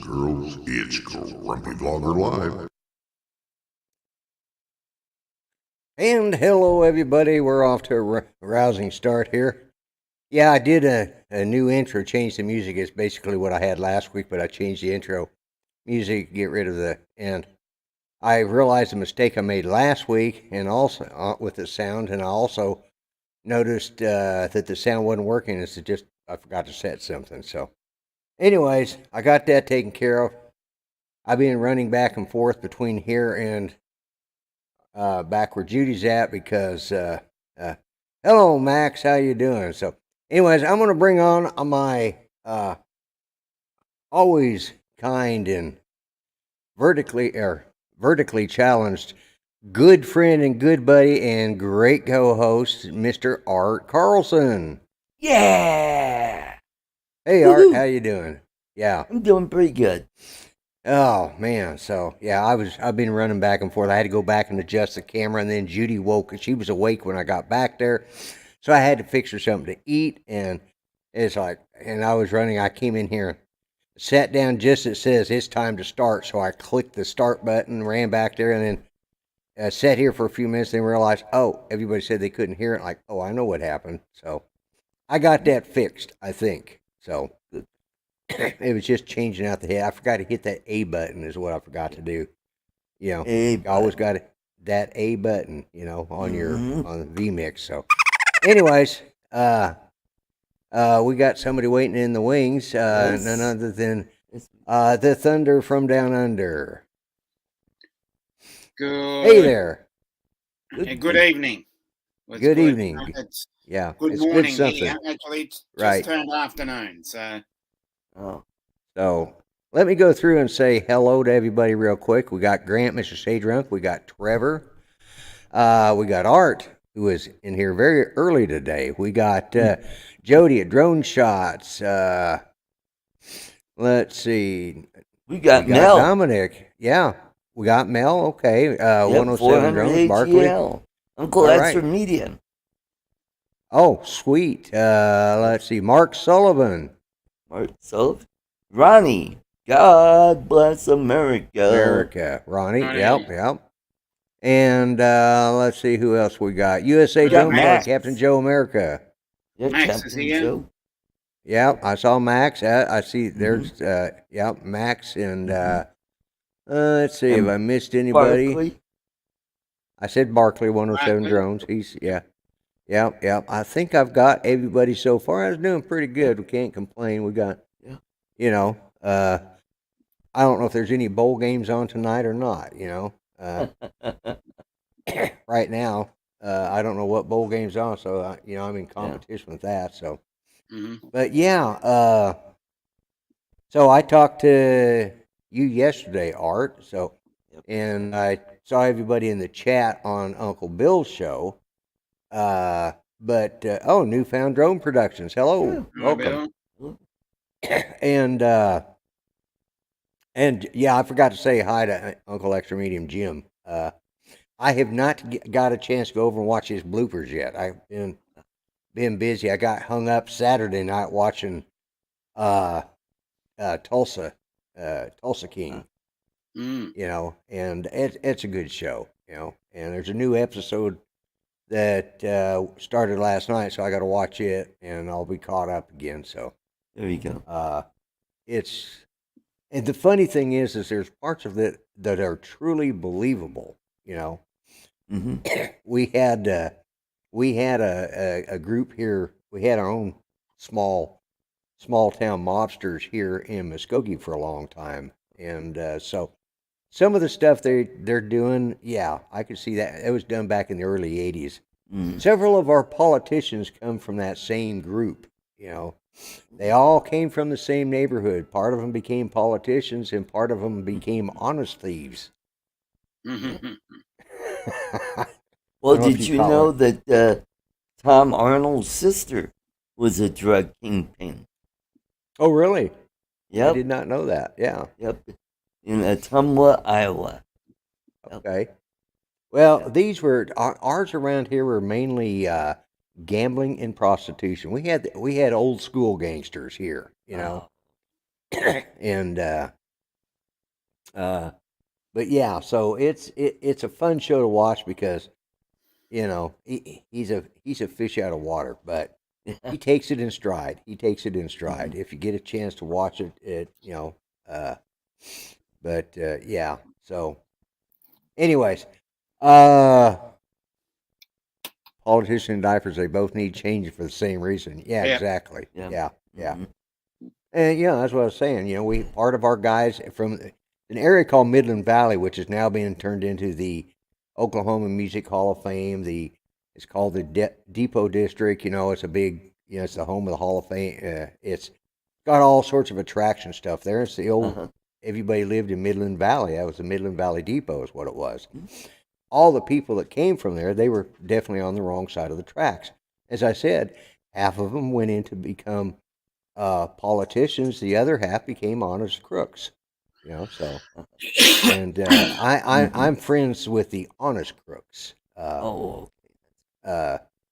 girls, it's Grumpy Vlogger Live. And hello, everybody. We're off to a rousing start here. Yeah, I did a new intro, changed the music. It's basically what I had last week, but I changed the intro music, get rid of the end. I realized the mistake I made last week, and also with the sound, and I also noticed that the sound wasn't working. It's just I forgot to set something. So, anyways, I got that taken care of. I've been running back and forth between here and back where Judy's at because hello Max, how you doing? So anyways, I'm gonna bring on my always kind and vertically challenged good friend and good buddy and great co-host, Mr. Art Carlson. Yeah. Hey Art, how you doing? Yeah, I'm doing pretty good. oh man, so yeah, I've been running back and forth. I had to go back and adjust the camera, and then Judy woke. She was awake when I got back there, so I had to fix her something to eat. And it's like, and I was running. I came in here, sat down just as it says it's time to start. So I clicked the start button, ran back there, and then sat here for a few minutes. Then realized, oh, everybody said they couldn't hear it. Like, oh, I know what happened. So I got that fixed, I think. So it was just changing out the head. I forgot to hit that A button is what I forgot to do. You know, you always got that A button, you know, on your on the VMix. So, anyways, we got somebody waiting in the wings. None other than the Thunder from Down Under. Good. Hey there. Good evening. Good evening. Yeah. Good morning. Here. Actually, it's just turned afternoon. So let me go through and say hello to everybody real quick. We got Grant, Mr. Sadrunk. We got Trevor. We got Art, who is in here very early today. We got Jody at Drone Shots. Let's see. We got Mel. Dominic. Yeah. We got Mel. Okay. 107 Drones. Barkley. Uncle Extra Medium. Oh, sweet. Let's see. Mark Sullivan. Ronnie, God bless America. Ronnie, yep. And let's see who else we got. USA Joe, Captain Joe America. Yeah, Max is here. Yep, I saw Max. I see there's Max and let's see if I missed anybody. Barkley. I said Barkley, 107 Drones. He's Yep. I think I've got everybody so far. I was doing pretty good. We can't complain. We got, you know, I don't know if there's any bowl games on tonight or not, you know. Right now, I don't know what bowl game's on, so, you know, I'm in competition with that, so. But, yeah, so I talked to you yesterday, Art, so, and I saw everybody in the chat on Uncle Bill's show. Newfound Drone Productions. Hello, welcome. And yeah, I forgot to say hi to Uncle Extra Medium Jim. I have not got a chance to go over and watch his bloopers yet. I've been busy. I got hung up Saturday night watching Tulsa King. You know, and it's a good show. You know, and there's a new episode that started last night, so I got to watch it, and I'll be caught up again. So there you go. And the funny thing is there's parts of it that are truly believable. You know, we had a group here. We had our own small town mobsters here in Muskogee for a long time, and so. Some of the stuff they're doing, yeah, I could see that. It was done back in the early 80s. Several of our politicians come from that same group, you know. They all came from the same neighborhood. Part of them became politicians, and part of them became honest thieves. Well, did you know that Tom Arnold's sister was a drug kingpin? Oh, really? Yep. I did not know that, yeah. Yep. In Ottumwa, Iowa. Okay. Well, these were ours around here were mainly gambling and prostitution. We had old school gangsters here, you know, and But yeah, so it's a fun show to watch because he's a fish out of water, but he takes it in stride. He takes it in stride. If you get a chance to watch it. Yeah. So, anyways, politicians and diapers, they both need changing for the same reason. Yeah, Yeah. exactly. Yeah. Yeah. And that's what I was saying. We part of our guys from an area called Midland Valley, which is now being turned into the Oklahoma Music Hall of Fame. It's called the Depot District. It's a big. It's the home of the Hall of Fame. It's got all sorts of attraction stuff there. It's the old. Everybody lived in Midland Valley. That was the Midland Valley Depot, is what it was. All the people that came from there, they were definitely on the wrong side of the tracks. As I said, half of them went in to become politicians. The other half became honest crooks. So, and I'm friends with the honest crooks.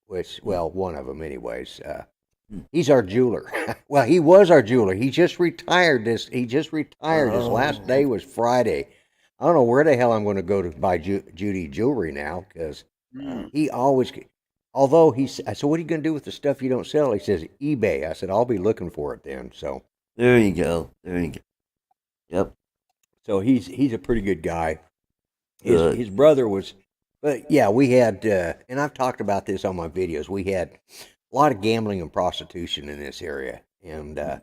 Which, well, one of them, anyways. He's our jeweler. Well, he was our jeweler. He just retired. His last day was Friday. I don't know where the hell I'm going to go to buy Judy jewelry now, because he always. Although I said, "What are you going to do with the stuff you don't sell?" He says, "eBay." I said, "I'll be looking for it then." So there you go. Yep. So he's a pretty good guy. His brother was, but yeah, we had, and I've talked about this on my videos. We had a lot of gambling and prostitution in this area, and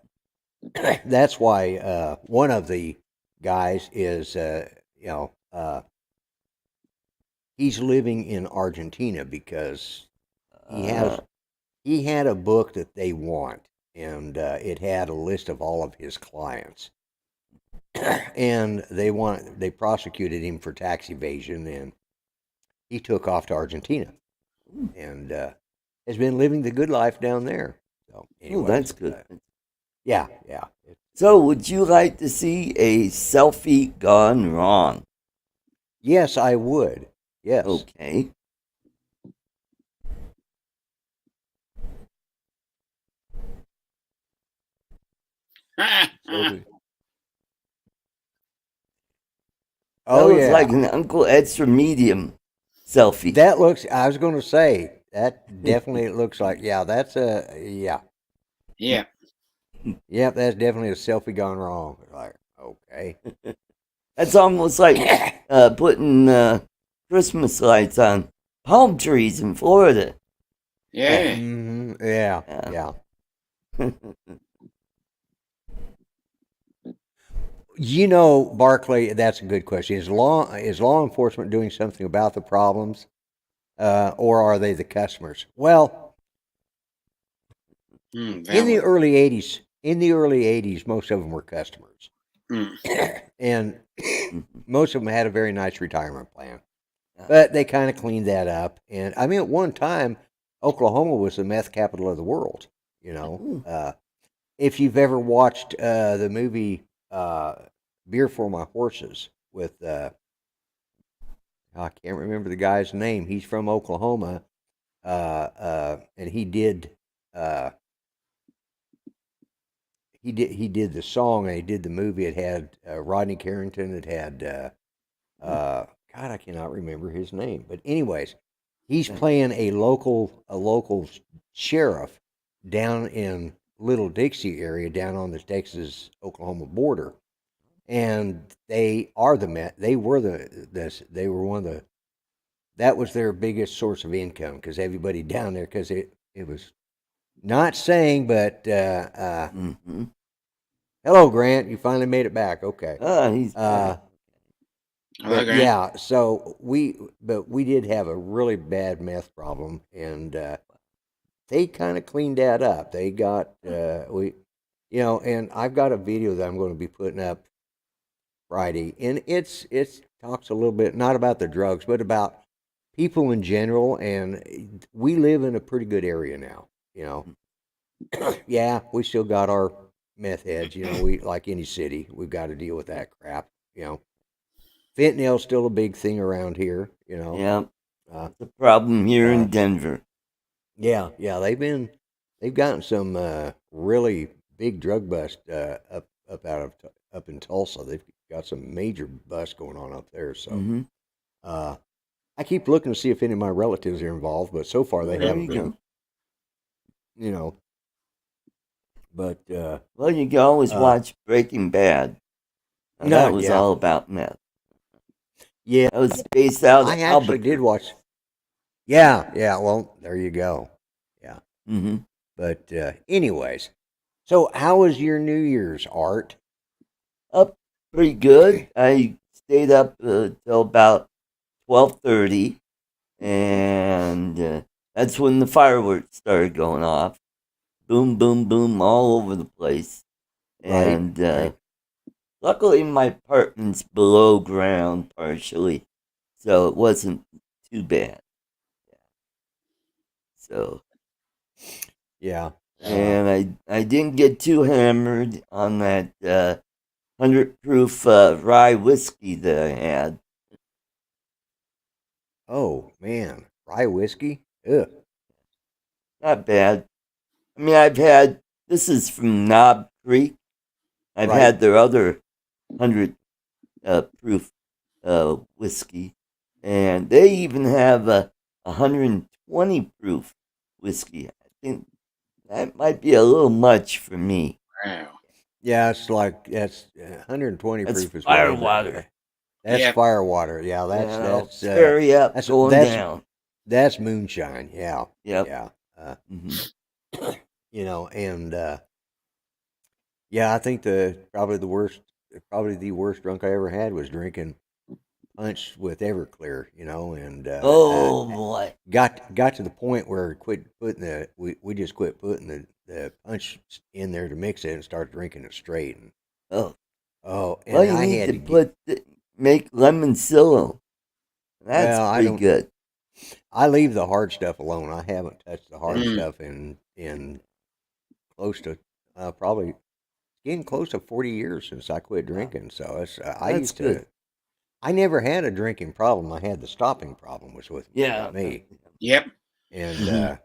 that's why one of the guys is, he's living in Argentina because he had a book that they want, and it had a list of all of his clients. And they prosecuted him for tax evasion, and he took off to Argentina, and has been living the good life down there. So, anyways, that's good. Yeah. So, would you like to see a selfie gone wrong? Yes, I would. Yes. Okay. Oh, that looks like an Uncle Extra medium selfie. That looks. I was going to say that definitely looks like. Yeah, that's yeah. Yeah. Yep, that's definitely a selfie gone wrong. Like, okay. That's almost like putting Christmas lights on palm trees in Florida. Yeah. Mm-hmm. Yeah. Barclay, that's a good question. Is law enforcement doing something about the problems, or are they the customers? Well, in the early '80s, most of them were customers, and most of them had a very nice retirement plan. But they kind of cleaned that up, and I mean, at one time, Oklahoma was the meth capital of the world. If you've ever watched the movie Beer for My Horses with I can't remember the guy's name. He's from Oklahoma, and he did the song, and he did the movie. It had Rodney Carrington. It had God, I cannot remember his name. But anyways, he's playing a local sheriff down in Little Dixie area, down on the Texas-Oklahoma border, and they were one of the, that was their biggest source of income, because everybody down there, because it was not saying, but hello, Grant, you finally made it back. Okay. He's but yeah, so we did have a really bad meth problem, and they kind of cleaned that up. They got and I've got a video that I'm going to be putting up Friday, and it talks a little bit not about the drugs, but about people in general. And we live in a pretty good area now. Yeah, we still got our meth heads. We, like any city, we've got to deal with that crap. Fentanyl's still a big thing around here. Yeah, it's a problem here in Denver. Yeah, they've gotten some really big drug bust up in Tulsa. They've got some major bust going on up there. So, Mm-hmm. I keep looking to see if any of my relatives are involved, but so far they There haven't you been. go. You know, but Well, you can always watch Breaking Bad. Now, that was all about meth. Yeah, that was based out I of actually did watch. Yeah, yeah. Well, there you go. Yeah. Mm-hmm. But anyways, so how was your New Year's, Art? Up pretty good. I stayed up till about 12:30, and that's when the fireworks started going off. Boom, boom, boom, all over the place. And Right. luckily, my apartment's below ground partially, so it wasn't too bad. So, Yeah. and I didn't get too hammered on that 100 proof rye whiskey that I had. Oh man, rye whiskey. Ugh. Not bad. I mean, this is from Knob Creek. I've Right. had their other 100 proof whiskey, and they even have a 120 proof whiskey. I think that might be a little much for me. Wow. Yeah, it's like that's 120 That's proof is fire what is it? water. That's Yep. fire water. Yeah, that's cherry up, that's going that's down. that's moonshine. Yeah. Yep. Yeah. Mm-hmm. You know, and yeah, I think probably the worst drunk I ever had was drinking punch with Everclear. You know, and Oh boy. got to the point where we just quit putting the punch in there to mix it and start drinking it straight. And, Oh. and Well, you I need had to make lemon sillo. That's well, pretty good. I leave the hard stuff alone. I haven't touched the hard Mm. stuff in close to probably getting close to 40 years since I quit drinking. So it's I That's used to. good. I never had a drinking problem. I had the stopping problem was with Yeah. me. Yep. And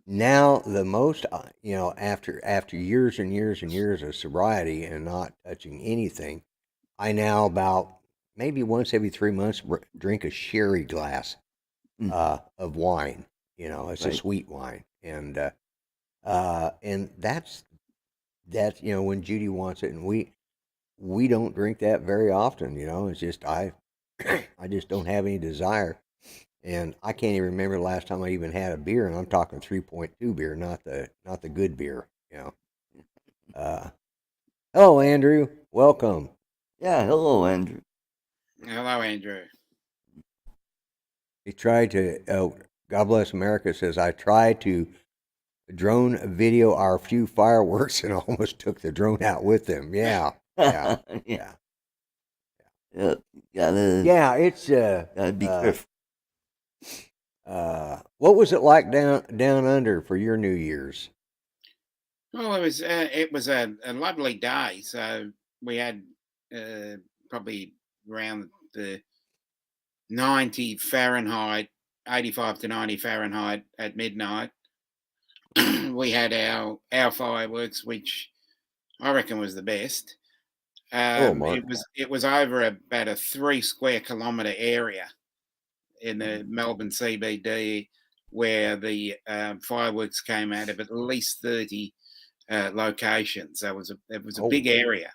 now the most after years and years and years of sobriety and not touching anything, I now about maybe once every 3 months drink a sherry glass of wine. You know, it's a Right. sweet wine, and that's when Judy wants it, and we don't drink that very often. You know, it's just I just don't have any desire. And I can't even remember the last time I even had a beer, and I'm talking 3.2 beer, not the good beer. You know. Hello, Andrew. Welcome. Yeah. Hello, Andrew. Hello, Andrew. He tried to. Oh, God bless America says I tried to drone video our few fireworks and almost took the drone out with them. Yeah. Yeah. Yeah. Yeah. Gotta Yeah. It's be careful. what was it like down under for your New Year's? Well, it was a lovely day. So we had probably around the 90 Fahrenheit, 85 to 90 Fahrenheit at midnight. We had our fireworks, which I reckon was the best. It was over about a 3 square kilometre area in the Melbourne CBD, where the fireworks came out of at least 30 locations. So it was a big area.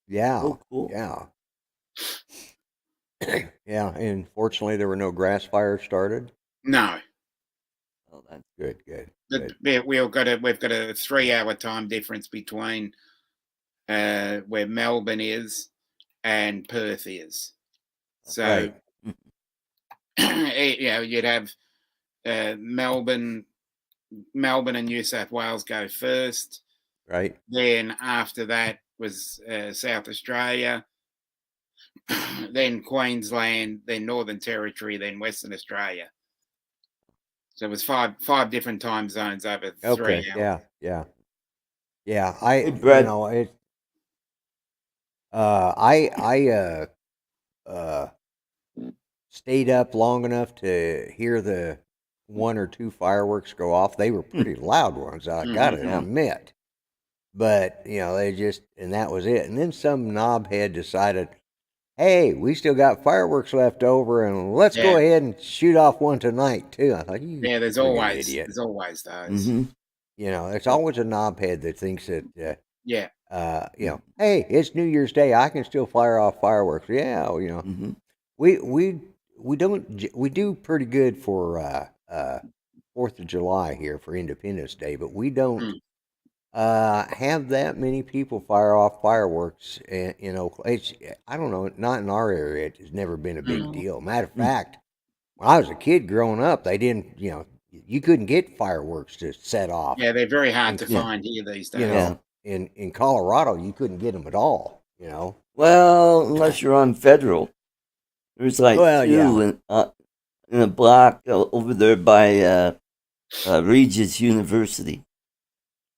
Yeah. Oh, cool. Yeah. Yeah. And fortunately, there were no grass fires started. No. Oh, that's Good. Good. We've got a 3-hour time difference between where Melbourne is and Perth is. So, right. you'd have Melbourne and New South Wales go first. Right. Then after that was South Australia, then Queensland, then Northern Territory, then Western Australia. So it was five different time zones over 3 hours. Yeah. Yeah. Yeah. Hey, Brett. I stayed up long enough to hear the 1 or 2 fireworks go off. They were pretty loud ones, I gotta admit. But they just, and that was it. And then some knobhead decided, hey, we still got fireworks left over, and let's go Yeah. ahead and shoot off one tonight too. I thought, you Yeah, friggin' idiot. there's always those. Mm-hmm. It's always a knobhead that thinks that, Yeah. hey, it's New Year's Day, I can still fire off fireworks. Yeah, Mm-hmm. we do pretty good for 4th of July here for Independence Day, but we don't Mm. have that many people fire off fireworks in Oklahoma. I don't know, not in our area. It's never been a big Mm. deal. Matter of fact, when I was a kid growing up, they didn't, you couldn't get fireworks to set off. Yeah, they're very hard to Yeah. find here these days. You know, in Colorado, you couldn't get them at all. Well, unless you're on Federal. There's like Well, two in a block over there by Regis University.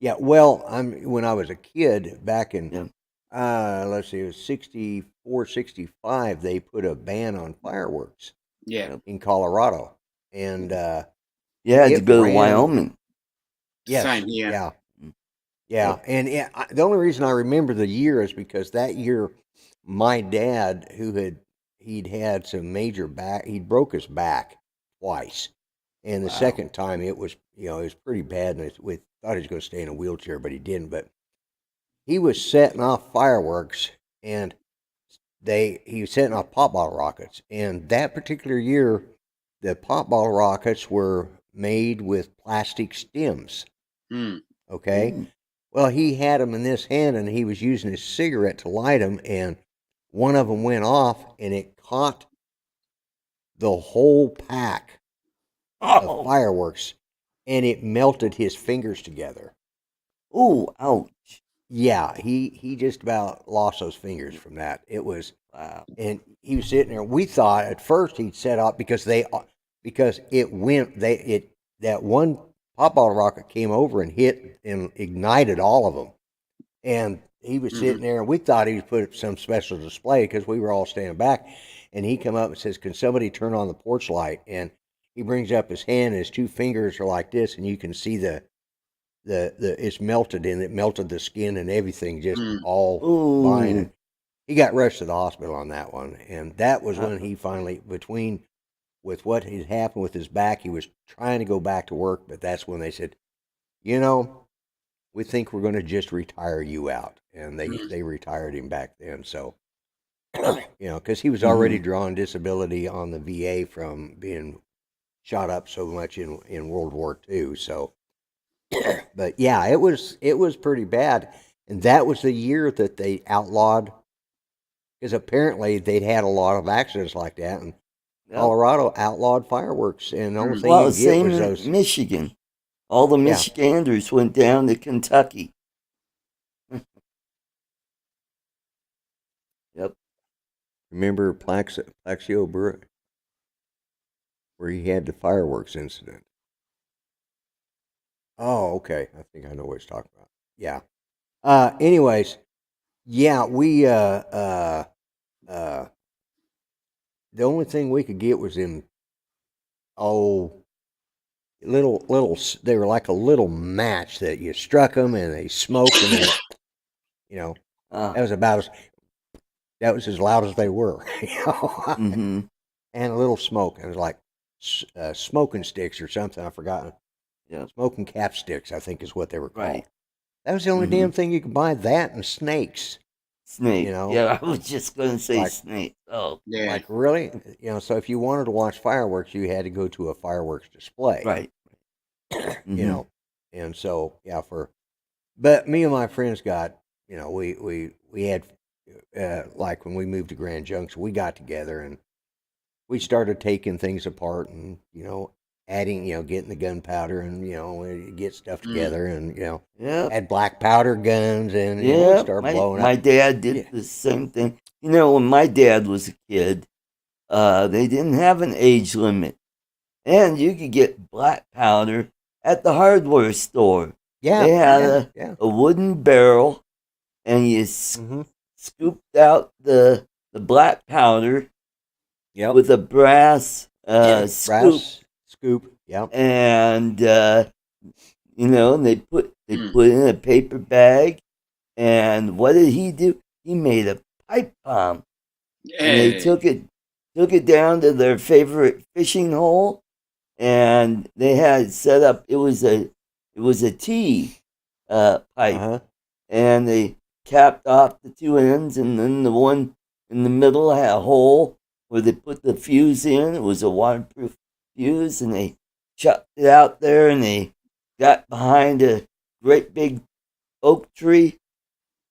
Yeah, well, when I was a kid back in, Yeah. let's see, it was 64, 65, they put a ban on fireworks Yeah. in Colorado. And You had to it go to ran- Wyoming. yes, Same here. yeah. Yeah, and the only reason I remember the year is because that year, my dad, he'd had some major he'd broke his back twice, and the Wow. second time it was pretty bad, and we thought he was going to stay in a wheelchair, but he didn't. But he was setting off fireworks, and he was setting off pop bottle rockets, and that particular year, the pop bottle rockets were made with plastic stems. Mm. Okay. Mm. Well, he had them in this hand, and he was using his cigarette to light them, and one of them went off, and it caught the whole pack of Oh, fireworks, and it melted his fingers together. ooh, ouch. Yeah, he just about lost those fingers from that. It was, Wow. and he was sitting there. We thought at first he'd set up because it went that one pop bottle rocket came over and hit and ignited all of them. And he was sitting there, and we thought he was put up some special display because we were all standing back. And he come up and says, "Can somebody turn on the porch light?" And he brings up his hand, and his two fingers are like this, and you can see the it's melted, and it melted the skin and everything, just all fine. Ooh. And he got rushed to the hospital on that one, and that was when he finally, with what had happened with his back, he was trying to go back to work, but that's when they said, we think we're going to just retire you out. And they retired him back then. So, because he was already drawing disability on the VA from being shot up so much in World War II. So, but yeah, it was pretty bad. And that was the year that they outlawed, because apparently they'd had a lot of accidents like that. And Colorado outlawed fireworks, and the only thing Well, you get same was in those. Michigan. All the Michiganders went down to Kentucky. Yep. Remember Plaxio Brewer, where he had the fireworks incident? Oh, okay. I think I know what he's talking about. Yeah. Anyways, yeah, we the only thing we could get was them little they were like a little match that you struck them and they smoked, and then that was as loud as they were. Mm-hmm. And a little smoke. It was like smoking sticks or something. I've forgotten. Yeah. Smoking cap sticks, I think, is what they were called. Right. That was the only damn thing you could buy. That and snakes. Snake. You know? Yeah, I was just going to say Like- snake. Oh, Yeah. Like, really? So if you wanted to watch fireworks, you had to go to a fireworks display. right. And so, yeah, but me and my friends got, we had, like when we moved to Grand Junction, we got together and we started taking things apart and, adding, getting the gunpowder and, get stuff together and, Yeah. had black powder guns and, we Yeah. started blowing My up. dad did Yeah. the same thing. When my dad was a kid, they didn't have an age limit. And you could get black powder at the hardware store. Yeah. They had yeah. a wooden barrel, and you Mm-hmm. scooped out the black powder Yep. with a brass scoop. Brass scoop. Yep. And they put it in a paper bag, And what did he do? He made a pipe bomb, and they took it down to their favorite fishing hole, and they had set up. It was a T pipe, and they capped off the two ends, and then the one in the middle had a hole where they put the fuse in. It was a waterproof fuse, and they chucked it out there, and they got behind a great big oak tree.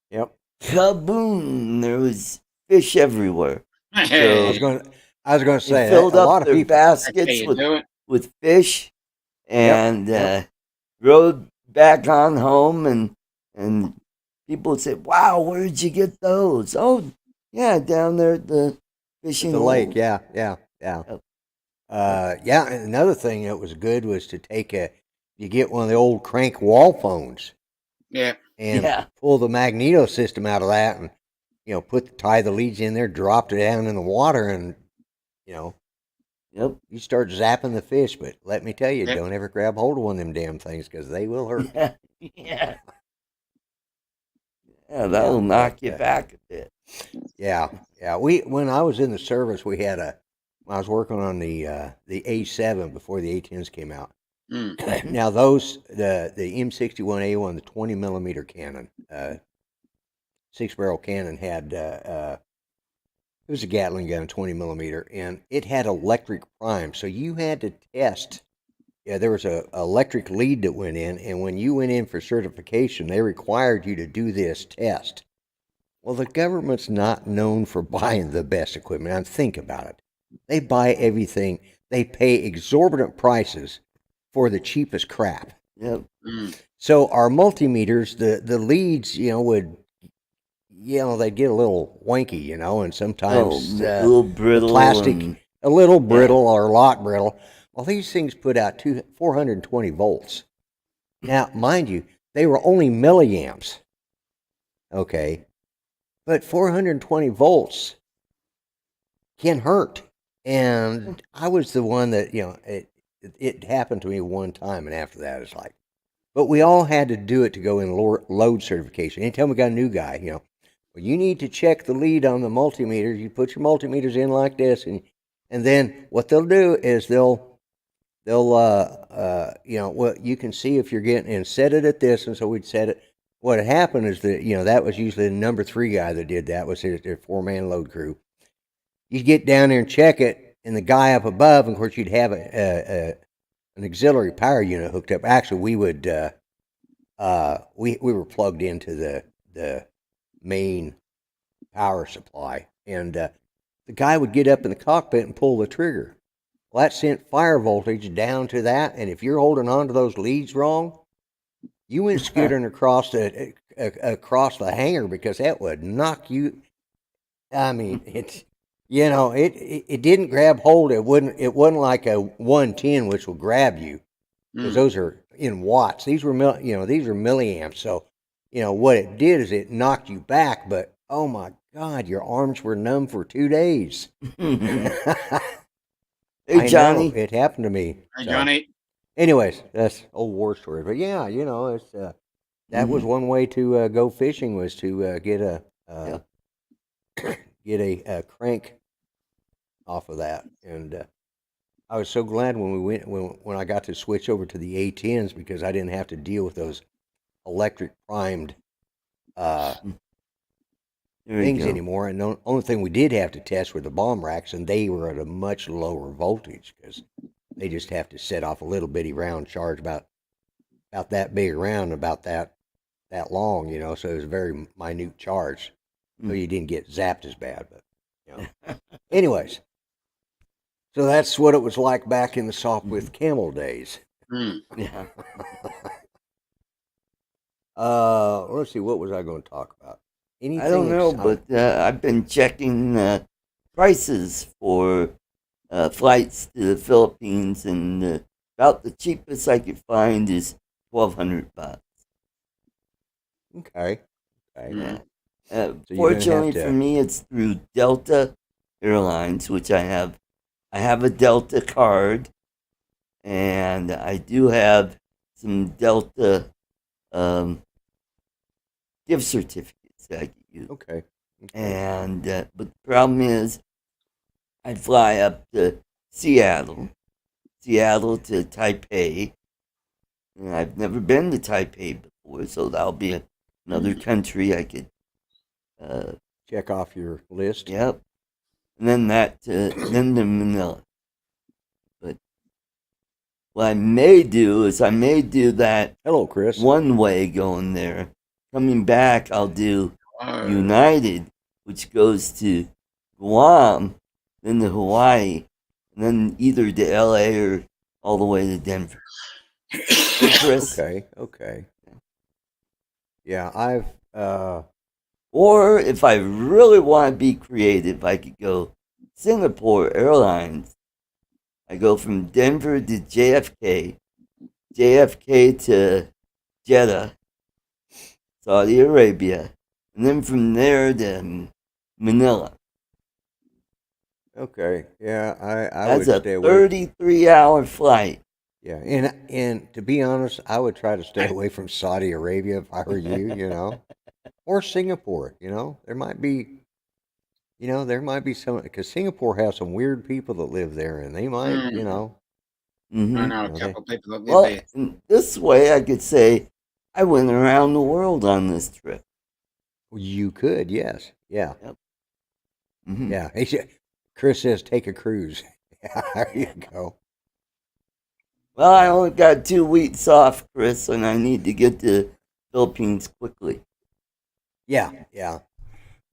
Yep. Kaboom! There was fish everywhere. I was going to say They filled a up lot of their people. baskets with fish, and rode back on home, and people would say, "Wow, where did you get those?" "Oh, yeah, down there at the fishing The hole." lake, yeah. And another thing that was good was to you get one of the old crank wall phones. Yeah. And pull the magneto system out of that, and tie the leads in there, dropped it down in the water, and you start zapping the fish. But let me tell you, don't ever grab hold of one of them damn things, because they will hurt. Yeah, that'll knock you back a bit. Yeah. When I was in the service, we had I was working on the A7 before the A10s came out. Now those the M61A1, the 20 millimeter cannon, 6-barrel cannon had it was a Gatling gun, 20 millimeter, and it had electric prime, so you had to test. Yeah, there was a electric lead that went in, and when you went in for certification, they required you to do this test. Well, the government's not known for buying the best equipment. Now think about it. They buy everything. They pay exorbitant prices for the cheapest crap. Yep. So our multimeters, the leads, would, they'd get a little wanky, and sometimes a little brittle, plastic, a little brittle or a lot brittle. Well, these things put out 420 volts. Now, mind you, they were only milliamps. Okay, but 420 volts can hurt. And I was the one that it happened to me one time, and after that, it's like, but we all had to do it to go in load certification. Anytime we got a new guy, well, you need to check the lead on the multimeters. You put your multimeters in like this, and then what they'll do is they'll you can see if you're getting, and set it at this, and so we'd set it. What had happened is that that was usually the number 3 guy that did that, was their 4-man load crew. You'd get down there and check it, and the guy up above, and of course, you'd have an auxiliary power unit hooked up. Actually, we would we were plugged into the main power supply, and the guy would get up in the cockpit and pull the trigger. Well, that sent fire voltage down to that, and if you're holding on to those leads wrong, you went skittering across the hangar, because that would knock you. I mean, it's. It didn't grab hold. It wasn't like a 110, which will grab you, because those are in watts. These were these are milliamps. So, what it did is it knocked you back. But oh my God, your arms were numb for 2 days. Hey, Johnny, it happened to me. Hey, Johnny. Anyways, that's old war story. But yeah, it's that was one way to go fishing, was to get a crank off of that. And I was so glad when I got to switch over to the A10s, because I didn't have to deal with those electric primed things anymore. And the only thing we did have to test were the bomb racks, and they were at a much lower voltage, because they just have to set off a little bitty round charge, about that big around, about that long, so it was a very minute charge. So you didn't get zapped as bad. But anyways, so that's what it was like back in the Sopwith Camel days. Yeah. Let's see, what was I going to talk about? Anything I don't know, but I've been checking prices for flights to the Philippines, and about the cheapest I could find is $1,200. Okay. Yeah. So fortunately for me, it's through Delta Airlines, which I have. I have a Delta card, and I do have some Delta gift certificates that I could use. Okay. And but the problem is, I'd fly up to Seattle to Taipei, and I've never been to Taipei before, so that'll be another country I could check off your list. Yep. And then then to Manila. But what I may do is that Hello, Chris. one way going there. Coming back, I'll do United, which goes to Guam, then to Hawaii, and then either to LA or all the way to Denver. Hey, Chris. Okay. Yeah, I've Or if I really want to be creative, I could go Singapore Airlines. I go from Denver to JFK to Jeddah, Saudi Arabia, and then from there to Manila. okay. Yeah, I That's would a stay away. 33-hour flight. Yeah, and to be honest, I would try to stay away from Saudi Arabia if I were you, you know, or Singapore. You know, there might be some, because Singapore has some weird people that live there, and they might, you know. Mm-hmm. I know a Okay. couple of people that live Well, there. in this way, I could say I went around the world on this trip. You could, yes, yeah, Yep. Mm-hmm. yeah. Chris says take a cruise. Yeah, there you go. Well, I only got 2 weeks off, Chris, and I need to get to Philippines quickly. Yeah.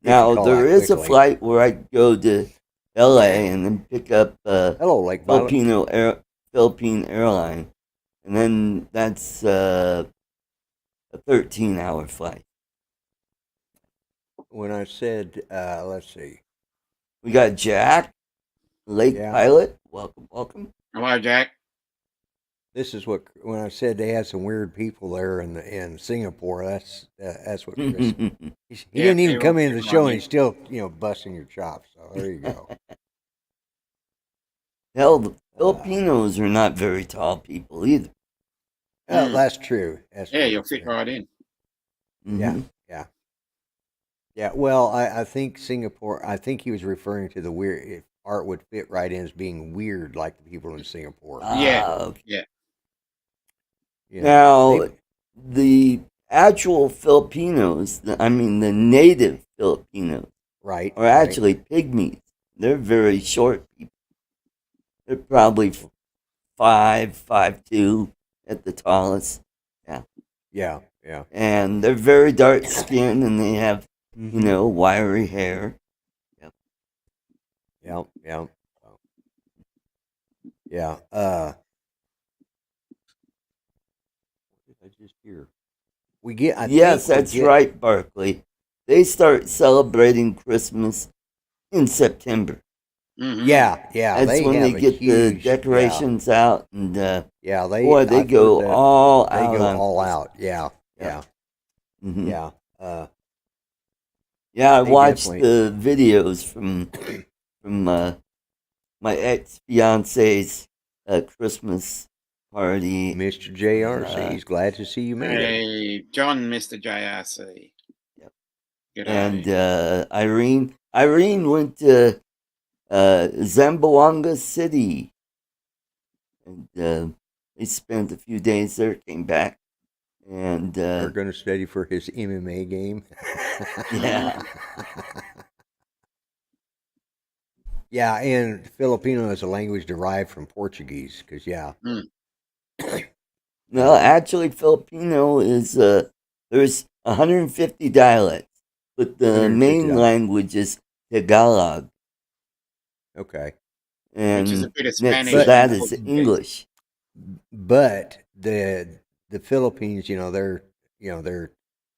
Now, call there that is a quickly. flight where I go to LA and then pick up Hello, Lake Violet. Philippine airline, and then that's a 13-hour flight. When I said, let's see. We got Jack, Lake Yeah. Pilot. Welcome. Hello, Jack. This is what when I said they had some weird people there in Singapore. That's what Chris. He Yeah, didn't even they come were into the picking show, on and you. he's still busting your chops. So there you go. Hell, the Filipinos are not very tall people either. Oh, that's true. That's Yeah, true. you'll fit right in. Mhm. Yeah. Well, I think Singapore. I think he was referring to the weird. If art would fit right in as being weird, like the people in Singapore. Yeah. Okay. Yeah. You Now, they- the actual Filipinos, the native Filipinos, right. are actually pygmies. They're very short people. They're probably 5'2" at the tallest. Yeah. And they're very dark skinned and they have, wiry hair. Yeah. Yeah. What did I just hear? We get. Yes, that's right, Barkley. They start celebrating Christmas in September. Mhm. Yeah. That's when they have a get the huge- decorations out, and Yeah, they I've heard go that all they out. go on all Christmas. out. Yeah. Mhm. Yeah. Yeah, I They watched definitely- the videos from my ex fiance's Christmas party. Mr. JRC, he's glad to see you made it. Hey, John, Mr. JRC. Yep. Good And day. Irene went to Zamboanga City, and they spent a few days there. Came back, and They're going to study for his MMA game. Yeah. Yeah, and Filipino is a language derived from Portuguese, because no, actually, Filipino is there's 150 dialects, but the 150 main dialects. language is Tagalog, Okay. and Which is a bit of next Spanish to that and is Portuguese. English. But the Philippines,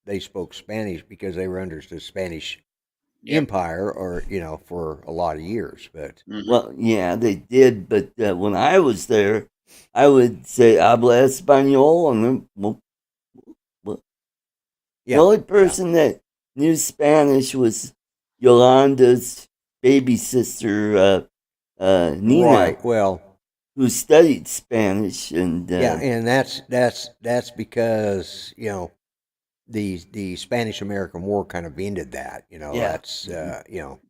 they spoke Spanish because they were under the Spanish Yep. Empire, or for a lot of years. But Mhm. Well, yeah, they did, but when I was there, I would say "habla español," and then the only person that knew Spanish was Yolanda's baby sister, Nina, right. Well, who studied Spanish, and and that's because the Spanish American War kind of ended that. You know, Yeah. that's you know,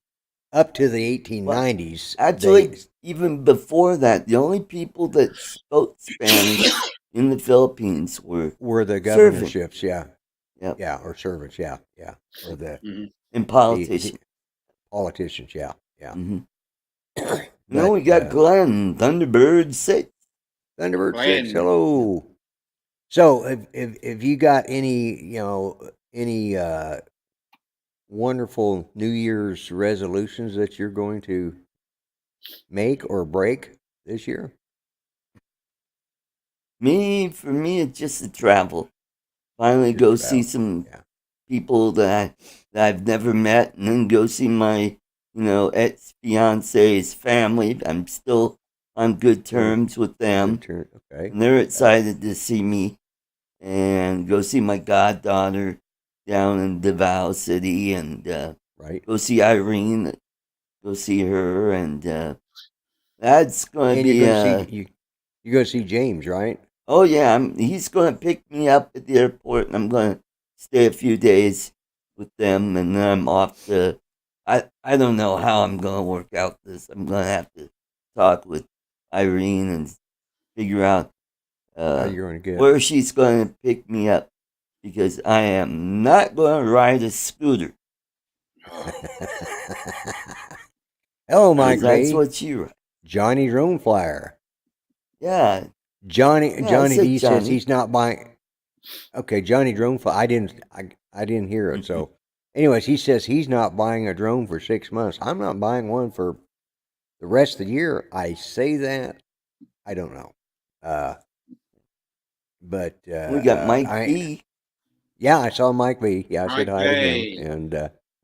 up to the 1890s. Actually, even before that, the only people that spoke Spanish in the Philippines were the servants. governorships, yeah, Yep. yeah, or servants, yeah, or the And politicians. politicians, yeah. Mm-hmm. But, Then we got Glenn, Thunderbird 6. Thunderbird 6, Glenn. hello. So, if you got any, you know, any wonderful New Year's resolutions that you're going to make or break this year? For me, it's just to travel. Finally, Just go travel, see some yeah. people that I've never met, and then go see my, ex-fiance's family. I'm still on good terms with them, Okay. and they're excited to see me. And go see my goddaughter down in Davao City, and Right. go see Irene. Go see her, and that's going to And be. you're going to see James, right? Oh yeah, he's going to pick me up at the airport, and I'm going to stay a few days with them, and then I'm off to. I don't know how I'm going to work out this. I'm going to have to talk with Irene and figure out How you're going to get? where she's going to pick me up, because I am not going to ride a scooter. Hello, Mike That's B. what she rides. Johnny Drone Flyer. Yeah. Johnny I said D says Johnny. he's not buying. Okay, Johnny Drone Flyer. I didn't hear it. So, anyways, he says he's not buying a drone for 6 months. I'm not buying one for the rest of the year. I say that. I don't know. But We got Mike B. Yeah, I saw Mike B. Yeah, I said Mike hi to B. him. And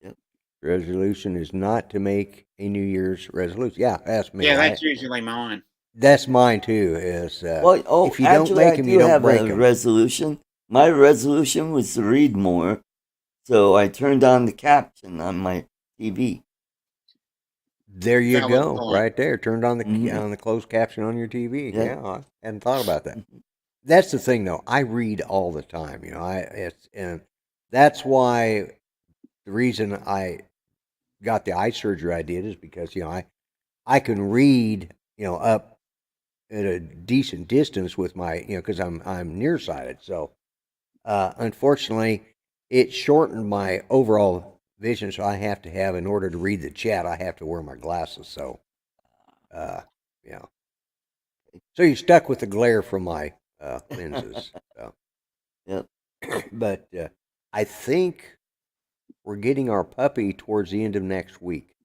Yep. resolution is not to make a New Year's resolution. Yeah, that's me. Yeah, that's usually mine. That's mine too. Is Well, if you don't actually, make I them, do you don't have break a them. resolution. My resolution was to read more, so I turned on the caption on my TV. There you Valid go, point. right there. Turned on the Mhm. on the closed caption on your TV. Yeah. Yeah, I hadn't thought about that. That's the thing, though. I read all the time. You know, and that's why the reason I got the eye surgery I did is because I can read up at a decent distance with my because I'm nearsighted. So unfortunately, it shortened my overall vision. So I have to have, in order to read the chat, I have to wear my glasses. So yeah. So you're stuck with the glare from my lenses. So. Yep. But I think we're getting our puppy towards the end of next week.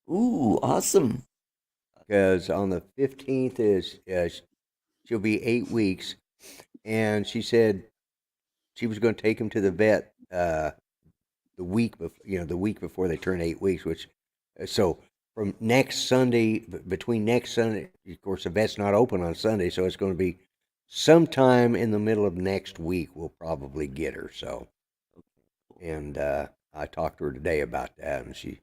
Ooh, awesome. Because on the 15th is she'll be 8 weeks, and she said she was going to take him to the vet the week before they turn 8 weeks. Which so from next Sunday, between next Sunday, of course the vet's not open on Sunday, so it's going to be sometime in the middle of next week we'll probably get her. So, and I talked to her today about that, and she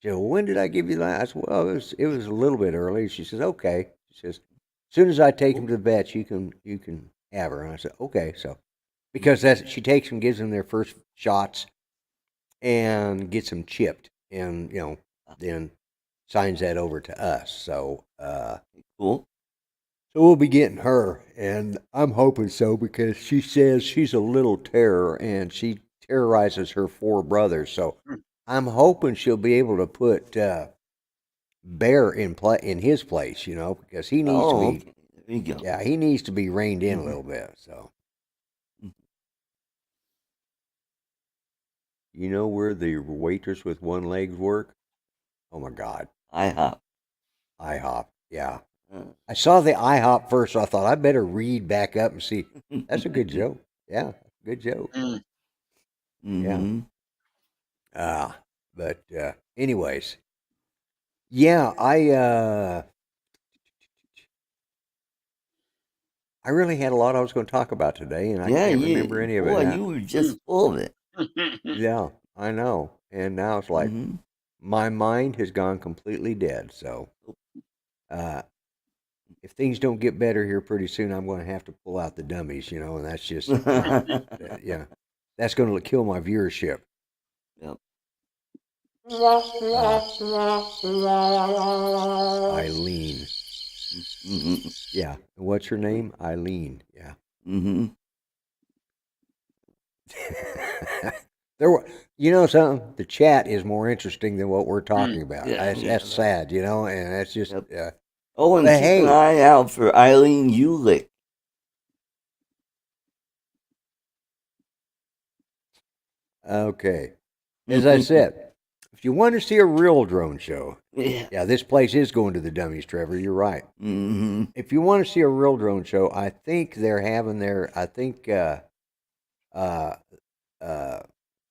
said, "Well, when did I give you that?" I said, "Well, it was a little bit early." She says, "Okay." She says, "As soon as I take him to the vet, you can have her." And I said, "Okay." So because she takes them, gives them their first shots, and gets them chipped, and then signs that over to us. So Cool. so we'll be getting her, and I'm hoping so, because she says she's a little terror, and she terrorizes her 4 brothers. So I'm hoping she'll be able to put Bear in his place, because he needs to be. Okay. There you go. Yeah, he needs to be reined in a little bit. So you know where the waitress with one leg work? Oh my God, IHOP. IHOP. Yeah. I saw the IHOP first, so I thought I better read back up and see. That's a good joke. Yeah, good joke. Mm-hmm. Yeah. But anyways, yeah, I really had a lot I was going to talk about today, and I can't remember any of it now. You were just full of it. Yeah, I know. And now it's like my mind has gone completely dead. So if things don't get better here pretty soon, I'm going to have to pull out the dummies, and that's just yeah. that's going to kill my viewership. Yep. Eileen. Mm-hmm. Yeah. What's her name? Eileen. Yeah. Mm-hmm. There were, you know something? The chat is more interesting than what we're talking about. Yeah, That's sad, you know, and that's just. Yep. Oh, and But keep hey. an eye out for Eileen Ulick. Okay. As I said, if you want to see a real drone show, Yeah. this place is going to the dummies, Trevor. You're right. Mm-hmm. If you want to see a real drone show, I think they're having their. I think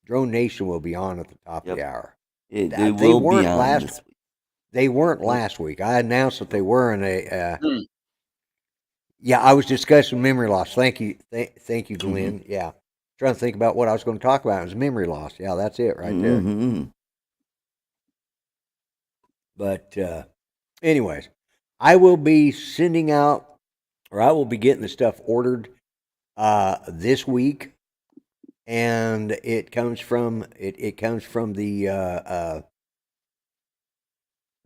Drone Nation will be on at the top of the hour. They will be on last. this week. They weren't last week. I announced that they were, and they. Yeah, I was discussing memory loss. Thank you, thank you, Glenn. Mm-hmm. Yeah, trying to think about what I was going to talk about. It was memory loss. Yeah, that's it right there. Mm-hmm. But anyways, I will be sending out, or I will be getting the stuff ordered this week, and it comes from the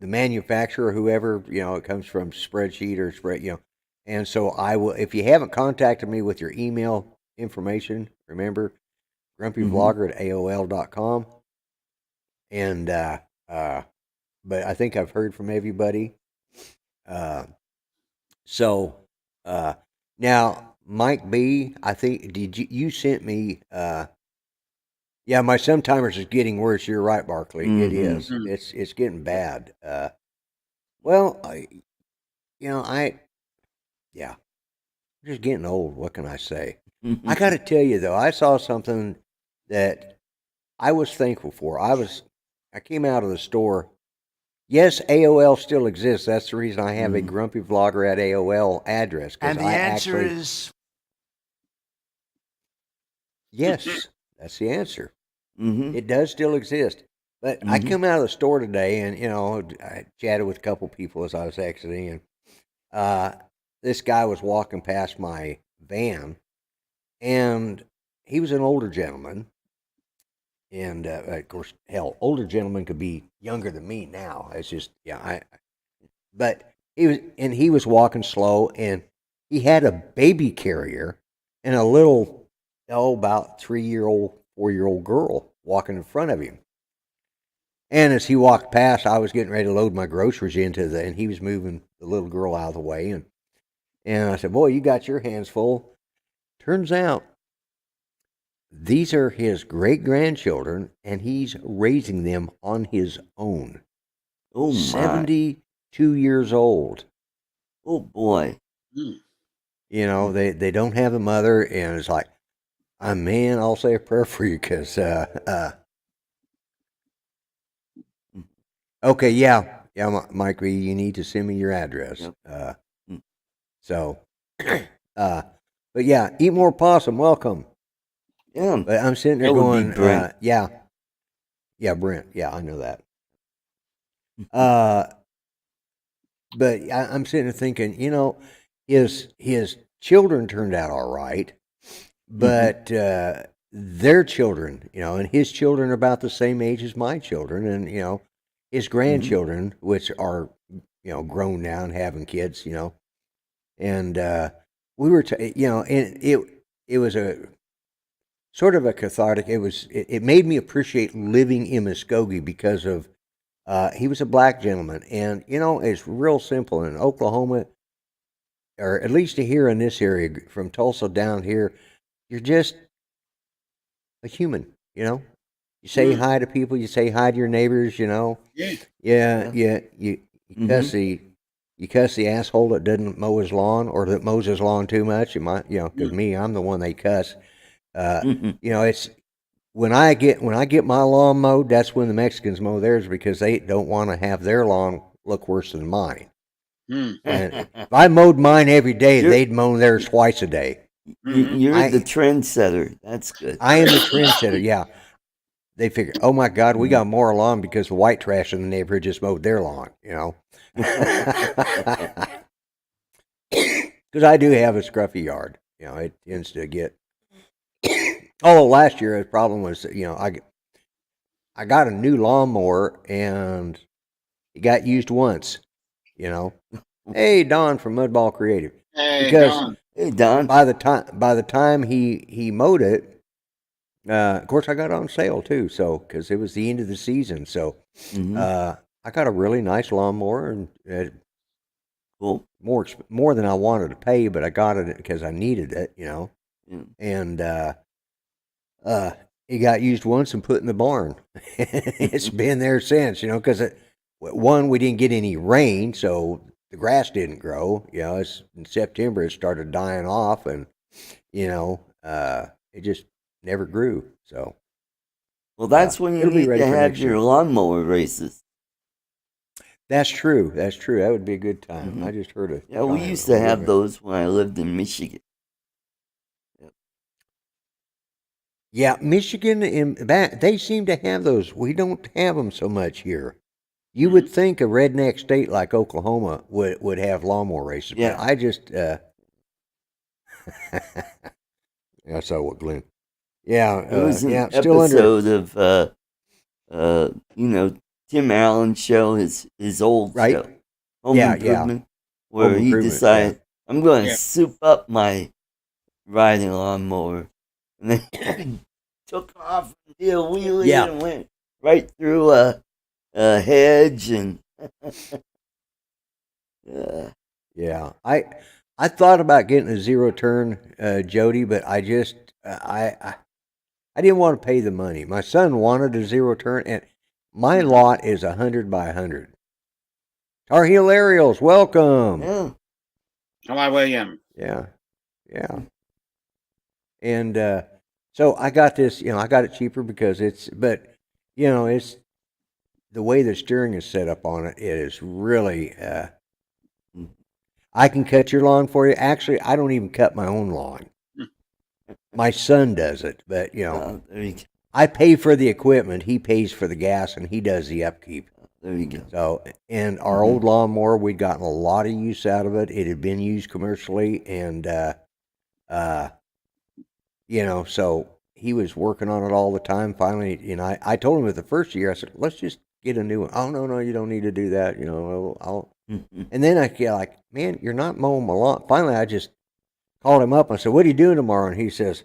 manufacturer, whoever, you know. It comes from Spreadsheet or Spread, you know. And so I will, if you haven't contacted me with your email information, remember, grumpyvlogger@aol.com. And, but I think I've heard from everybody. So, now, Mike B, I think, you sent me, yeah, my Sometimers is getting worse. You're right, Barkley. It is. It's getting bad. Well, yeah. I'm just getting old. What can I say? I got to tell you though, I saw something that I was thankful for. I came out of the store. Yes, AOL still exists. That's the reason I have a Grumpy Vlogger at AOL address. And the answer is yes. That's the answer. Mm-hmm. It does still exist. But I come out of the store today, and I chatted with a couple people as I was exiting, and this guy was walking past my van, and he was an older gentleman. And of course, hell, older gentlemen could be younger than me now. It's just, but he was walking slow, and he had a baby carrier and a little, about 3-year-old, 4-year-old girl walking in front of him. And as he walked past, I was getting ready to load my groceries and he was moving the little girl out of the way. And I said, boy, you got your hands full. Turns out these are his great-grandchildren, and he's raising them on his own. Oh, my. 72 years old. Oh, boy. They don't have a mother, and it's like, man, I'll say a prayer for you, because, okay, yeah, Mike B, you need to send me your address. Yep. But yeah, Eat More Possum, welcome. Yeah. But I'm sitting there That would going, be Brent. Yeah, Brent. Yeah, I know that. But I'm sitting there thinking, his children turned out all right, but their children, and his children are about the same age as my children, and his grandchildren, which are grown now and having kids, and we were, and it was a sort of a cathartic. It made me appreciate living in Muskogee because of he was a black gentleman, and it's real simple in Oklahoma, or at least here in this area from Tulsa down here, you're just a human, You say hi to people, you say hi to your neighbors, You cuss the asshole that doesn't mow his lawn or that mows his lawn too much. You might, because me, I'm the one they cuss. It's when I get my lawn mowed, that's when the Mexicans mow theirs because they don't want to have their lawn look worse than mine. And if I mowed mine every day, they'd mow theirs twice a day. You're the trendsetter. That's good. I am the trendsetter. Yeah, they figure, oh my God, we got more lawn because the white trash in the neighborhood just mowed their lawn. Because I do have a scruffy yard. It tends to get Oh, last year the problem was, I got a new lawnmower and it got used once. You know, hey Don from Mudball Creative, Hey, because Don. Hey, Don. by the time he mowed it, of course I got it on sale too. So because it was the end of the season, so Mm-hmm. I got a really nice lawnmower and Cool. more than I wanted to pay, but I got it because I needed it. Yeah. And it got used once and put in the barn. It's been there since, because one, we didn't get any rain, so the grass didn't grow. It's in September it started dying off, and it just never grew. So Well, that's when you it'll be need ready to for have next your year. lawnmower races. That's true. That's true. That would be a good time. Mhm. I just heard a Yeah, we giant used to have living- those when I lived in Michigan. Yeah, Michigan and that they seem to have those. We don't have them so much here. You would think a redneck state like Oklahoma would have lawnmower races, Yeah. but I just I saw what Glenn. Yeah, There was an yeah, still under. episode of Tim Allen's show, his old Right. show, Home Yeah, Improvement, where Home he Improvement, decided I'm going to Yeah. soup up my riding lawnmower, and then took off and did a wheelie Yeah. and went right through a hedge and. Yeah, I thought about getting a zero turn, Jody, but I just I didn't want to pay the money. My son wanted a zero turn, and my lot is 100 by 100. Tar Heel Aerials, welcome. Yeah. Hello, William. Yeah, yeah. And so I got this, I got it cheaper because it's the way the steering is set up on it. It is really, I can cut your lawn for you. Actually, I don't even cut my own lawn. My son does it, but There you go. I pay for the equipment. He pays for the gas, and he does the upkeep. There you go. So, and our old lawnmower, we'd gotten a lot of use out of it. It had been used commercially, and so he was working on it all the time. Finally, I told him at the first year, I said, let's just get a new one. Oh, no, you don't need to do that. I'll. And then I get like, man, you're not mowing my lawn. Finally, I just called him up. I said, what are you doing tomorrow? And he says,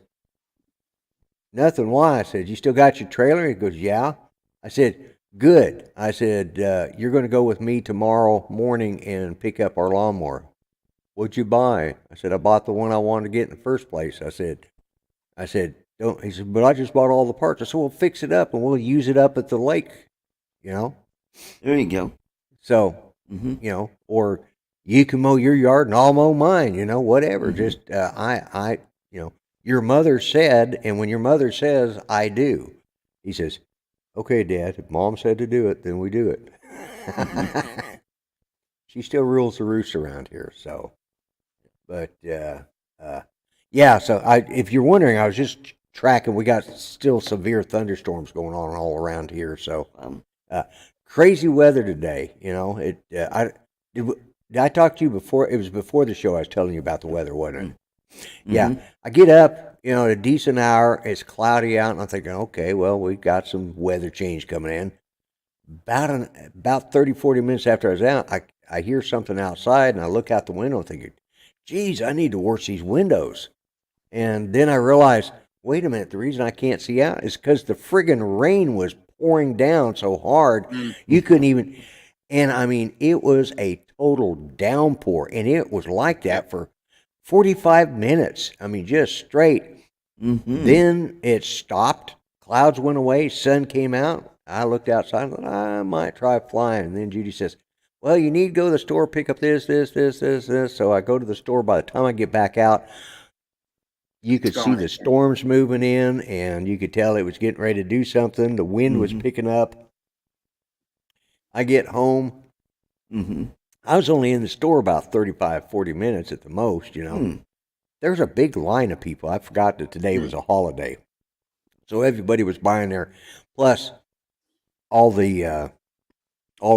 nothing. Why? I said, you still got your trailer? He goes, yeah. I said, good. I said, you're going to go with me tomorrow morning and pick up our lawnmower. What'd you buy? I said, I bought the one I wanted to get in the first place. I said, don't. He said, but I just bought all the parts. I said, well, fix it up and we'll use it up at the lake, There you go. So, or you can mow your yard and I'll mow mine, whatever. Just, your mother said, and when your mother says, I do, he says, okay, Dad, if Mom said to do it, then we do it. She still rules the roost around here, so. But, yeah, so if you're wondering, I was just tracking, we got still severe thunderstorms going on all around here, so. Crazy weather today, did I talk to you before? It was before the show I was telling you about the weather, wasn't it? Yeah. I get up, at a decent hour, it's cloudy out, and I'm thinking, okay, well, we've got some weather change coming in. About 30, 40 minutes after I was out, I hear something outside, and I look out the window and thinking, geez, I need to wash these windows. And then I realized, wait a minute, the reason I can't see out is because the friggin' rain was pouring down so hard, you couldn't even, and I mean, it was a total downpour, and it was like that for 45 minutes. I mean, just straight. Then it stopped, clouds went away, sun came out. I looked outside and thought, I might try flying. And then Judy says, well, you need to go to the store, pick up this. So I go to the store. By the time I get back out, you could see the storms moving in, and you could tell it was getting ready to do something. The wind was picking up. I get home. I was only in the store about 35, 40 minutes at the most, There's a big line of people. I forgot that today was a holiday. So everybody was buying there. Plus, all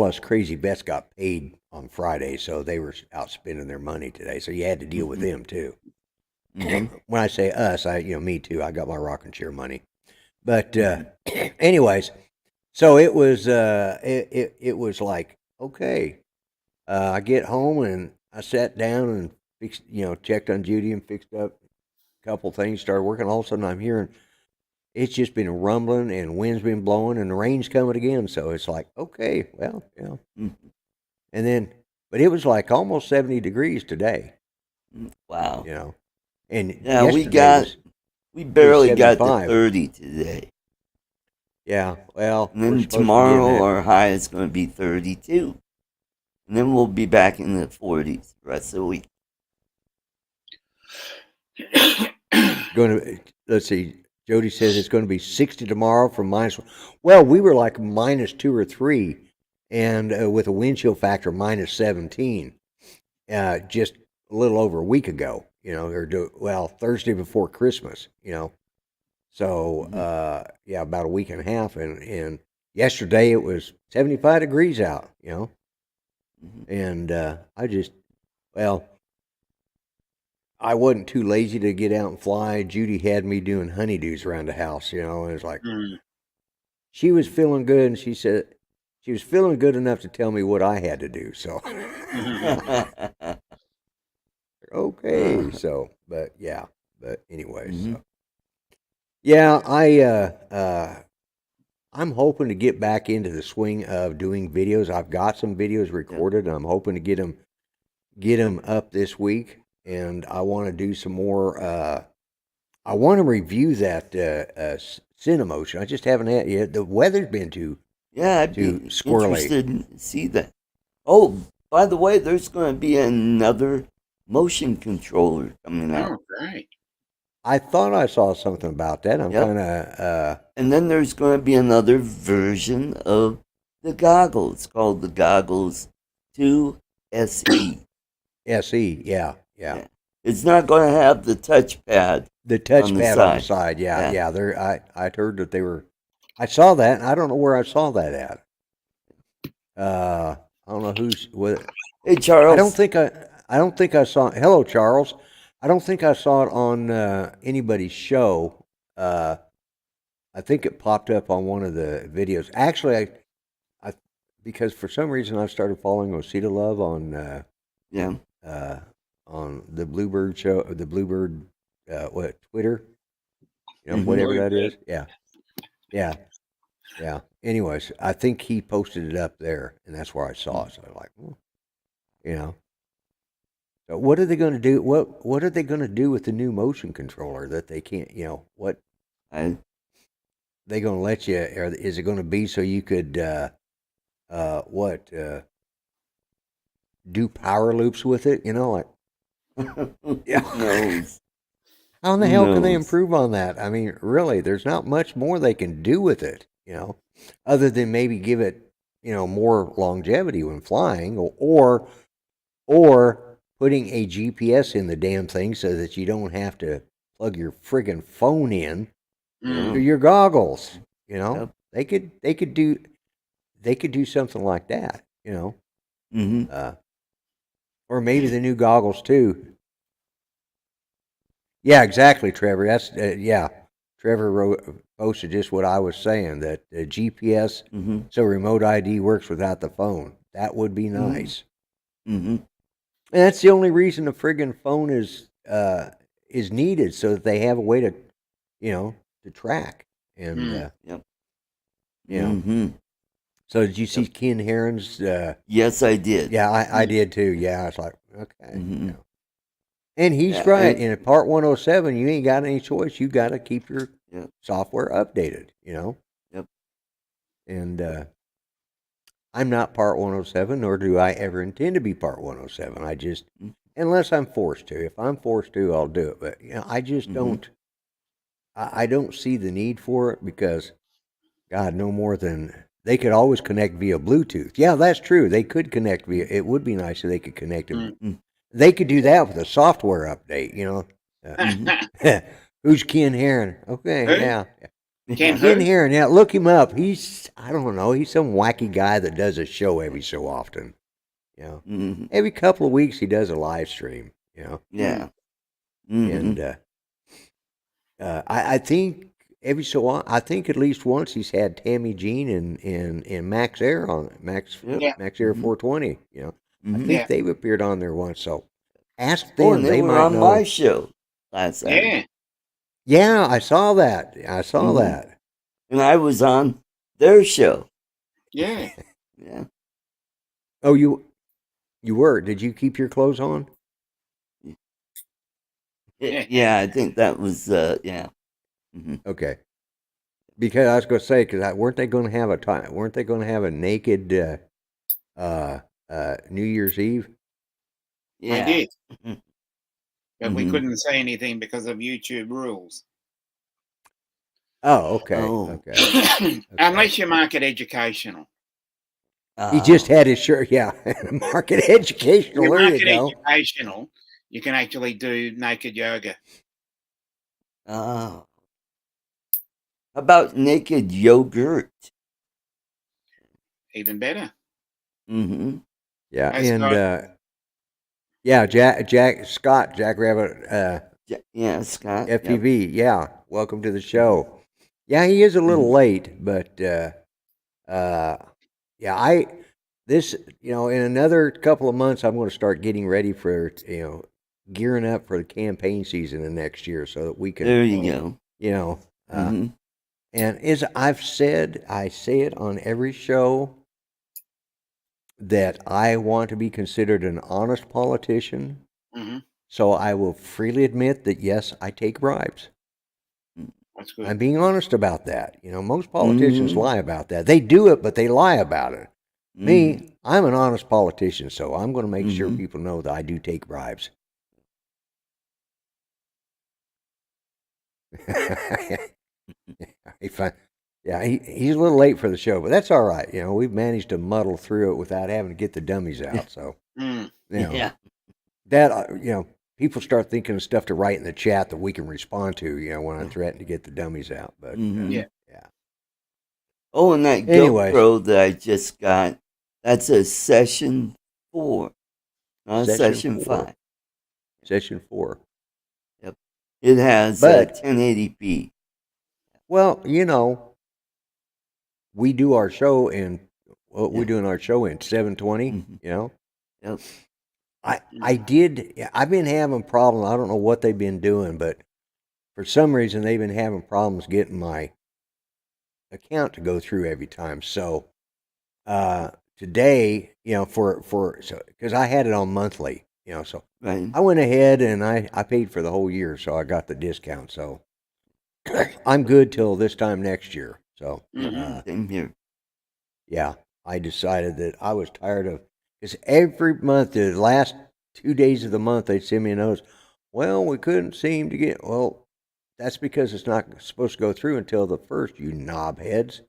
us crazy vets got paid on Friday, so they were out spending their money today. So you had to deal with them, too. When I say us, me too. I got my rocking chair money. But anyways, so it was it was like, okay. I get home and I sat down and fixed, checked on Judy and fixed up a couple things. Started working. All of a sudden, I'm hearing it's just been rumbling and wind's been blowing and the rain's coming again. So it's like, okay, well, And then, but it was like almost 70 degrees today. Wow. And yeah, we barely got to 30 today. Yeah, well, and then tomorrow our high is going to be 32. And then we'll be back in the 40s the rest of the week. Let's see. Jody says it's going to be 60 tomorrow from -1. Well, we were like -2 or 3, and with a wind chill factor -17, just a little over a week ago. Thursday before Christmas. So about a week and a half, and yesterday it was 75 degrees out. And I wasn't too lazy to get out and fly. Judy had me doing honeydews around the house, and it was like, she was feeling good, and she said she was feeling good enough to tell me what I had to do, so. Okay, so, but anyway, so. Yeah, I'm hoping to get back into the swing of doing videos. I've got some videos recorded, and I'm hoping to get them up this week. And I want to do some more. I want to review that CineMotion. I just haven't had yet. The weather's been too I'd too be squirrely. Interested in see that. Oh, by the way, there's going to be another motion controller coming out. Oh, right. I thought I saw something about that. I'm kind of. And then there's going to be another version of the goggles called the Goggles 2 SE. SE, yeah. It's not going to have the touchpad. The touchpad on the side, yeah. I'd heard that they were. I saw that. And I don't know where I saw that at. I don't know who's with. Hey, Charles. I don't think I saw. Hello, Charles. I don't think I saw it on anybody's show. I think it popped up on one of the videos. Actually, I because for some reason I started following Osita Love on on the Bluebird show, the Bluebird Twitter, whatever that is. Yeah. Anyways, I think he posted it up there, and that's where I saw it. So I'm like, So what are they going to do? What are they going to do with the new motion controller that they can't? What they going to let you? Or is it going to be so you could do power loops with it? Like how in the hell can they improve on that? I mean, really, there's not much more they can do with it. Other than maybe give it more longevity when flying, or putting a GPS in the damn thing so that you don't have to plug your friggin' phone in to your goggles. They could do something like that. Or maybe the new goggles too. Yeah, exactly, Trevor. That's Trevor posted just what I was saying, that GPS, so remote ID works without the phone. That would be nice. And that's the only reason the friggin' phone is needed, so that they have a way to, to track. And So did you see Ken Heron's? Yes, I did. Yeah, I did too. Yeah, I was like, okay. And he's right. In Part 107, you ain't got any choice. You got to keep your software updated. And I'm not Part 107, nor do I ever intend to be Part 107. I just, unless I'm forced to. If I'm forced to, I'll do it. But I just don't. I don't see the need for it because, God, no more than they could always connect via Bluetooth. Yeah, that's true. They could connect via. It would be nice if they could connect it. They could do that with a software update. Who's Ken Heron? Okay, yeah. Ken Heron, yeah, look him up. He's, I don't know, he's some wacky guy that does a show every so often. Every couple of weeks he does a live stream. Yeah. And I think every so on, I think at least once he's had Tammy Jean and Max Air on it, Max Air 420. You know, I think they've appeared on there once. So ask them. Oh, and they were might on know. my show last Yeah. Saturday. Yeah, I saw that. I saw that. And I was on their show. Yeah. Yeah. Oh, you were. Did you keep your clothes on? Yeah, I think that was yeah. Okay. Because I was going to say, because weren't they going to have a naked New Year's Eve? Yeah. We did. But we couldn't say anything because of YouTube rules. Oh, okay. Oh. Okay. Unless you mark it educational. He just had his shirt, yeah. Market educational. You There mark you it go. educational, you can actually do naked yoga. Oh. How about naked yogurt? Even better. Mm-hmm. Yeah, Hey, and Scott. yeah, Jack Rabbit, Yeah, Scott. FTV. Yeah, welcome to the show. Yeah, he is a little late, but yeah, in another couple of months, I'm going to start getting ready for gearing up for the campaign season of next year, so that we can. There you go. And as I've said, I say it on every show that I want to be considered an honest politician. Mm-hmm. So I will freely admit that, yes, I take bribes. That's good. I'm being honest about that. Most politicians lie about that. They do it, but they lie about it. Me, I'm an honest politician, so I'm going to make sure people know that I do take bribes. Yeah, he's a little late for the show, but that's all right. We've managed to muddle through it without having to get the dummies out. So, Yeah. that people start thinking of stuff to write in the chat that we can respond to. When I threaten to get the dummies out, but yeah. Oh, and that GoPro that I just got, that's a session 4, not session 5. Session 4. Yep. It has 1080p. Well, we do our show in we're doing our show in 720. Yep. I've been having problems. I don't know what they've been doing, but for some reason they've been having problems getting my account to go through every time. So today, because I had it on monthly, so right. I went ahead and I paid for the whole year, so I got the discount. So I'm good till this time next year. So same here. Yeah, I decided that I was tired of, because every month, the last 2 days of the month, they'd send me a notice. Well, we couldn't seem to get. Well, that's because it's not supposed to go through until the 1st, you knobheads.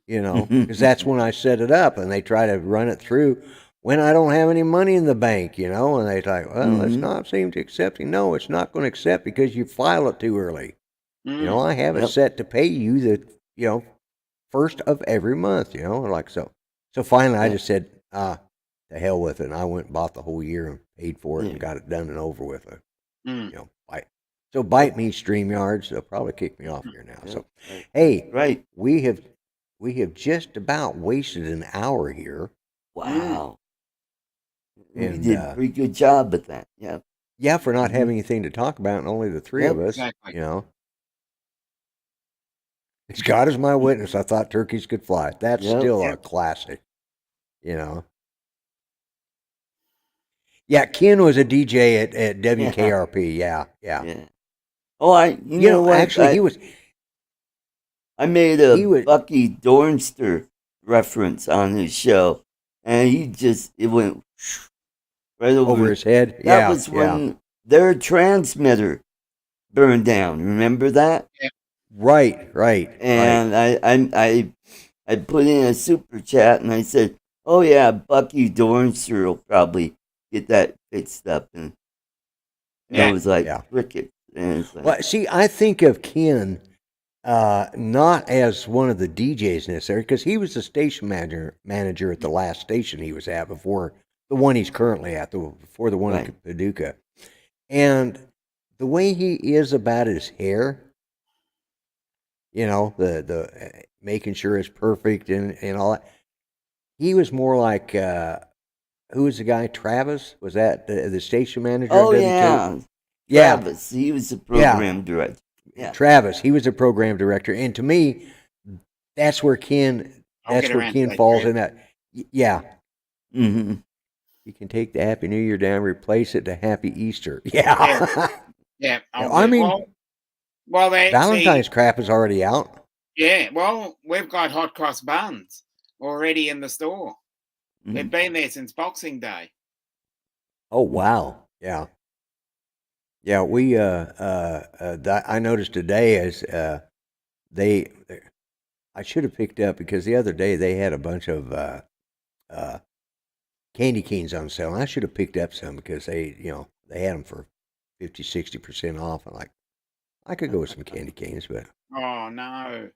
Because that's when I set it up, and they try to run it through when I don't have any money in the bank, and they're like, well, it's not seem to accepting. No, it's not going to accept because you file it too early. I have it set to pay you the, 1st of every month, like so. So finally, I just said, to hell with it, and I went and bought the whole year and paid for it and got it done and over with. So bite me, StreamYards. They'll probably kick me off here now. So, hey, we have just about wasted an hour here. Wow. And, we did a pretty good job at that. Yeah. Yeah, for not having anything to talk about, and only the three of us. Exactly. As God is my witness, I thought turkeys could fly. That's still a classic. Yeah, Ken was a DJ at WKRP. Yeah. Oh, you know what? Actually, he was. I made a Bucky Dornster reference on his show, and it went right over his head. That was when their transmitter burned down. Remember that? Yeah. Right. And I put in a super chat, and I said, "Oh yeah, Bucky Dornster will probably get that fixed up." And it was like cricket. Well, see, I think of Ken not as one of the DJs necessarily, because he was the station manager at the last station he was at before the one he's currently at, before the one in Paducah. the way he is about his hair, the making sure it's perfect and all that. He was more like who was the guy? Travis? Was that the station manager? Oh at yeah, yeah, Travis. He was the program director. Yeah. Travis. He was a program director, and to me, that's where Ken. I'll That's get where around to Ken that, falls Greg. in that. Yeah, Mm-hmm. you can take the Happy New Year down, replace it to Happy Easter. Yeah. Yeah, I mean, well, they Valentine's crap is already out. yeah, well, we've got hot cross buns already in the store. They've been there since Boxing Day. Oh wow. Yeah. Yeah, we I noticed today as they I should have picked up because the other day they had a bunch of uh candy canes on sale. And I should have picked up some because they had them for 50-60% off. And like I could go with some candy canes, but Oh no,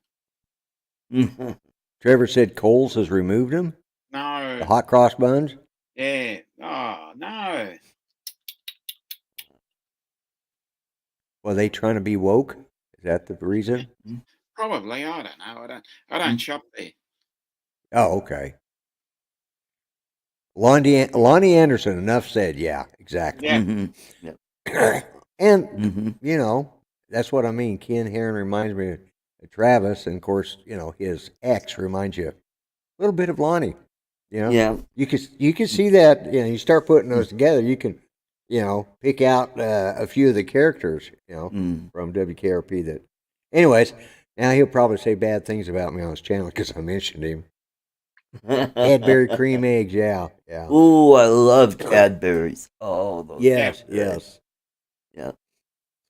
Trevor said Kohl's has removed them. The no, hot cross buns. yeah, oh no. Well, they trying to be woke? Is that the reason? Probably, I don't know. I don't shop there. Oh, okay. Lonnie Anderson, enough said. Yeah, exactly. Yeah. And, that's what I mean. Ken Heron reminds me of Travis. And, of course, his ex reminds you a little bit of Lonnie. Yeah. You can see that, you start putting those together. You can, pick out a few of the characters, from WKRP that. Anyways, now he'll probably say bad things about me on his channel because I mentioned him. Cadbury cream eggs, yeah. Ooh, I love Cadberries. Oh, those yes. Yeah.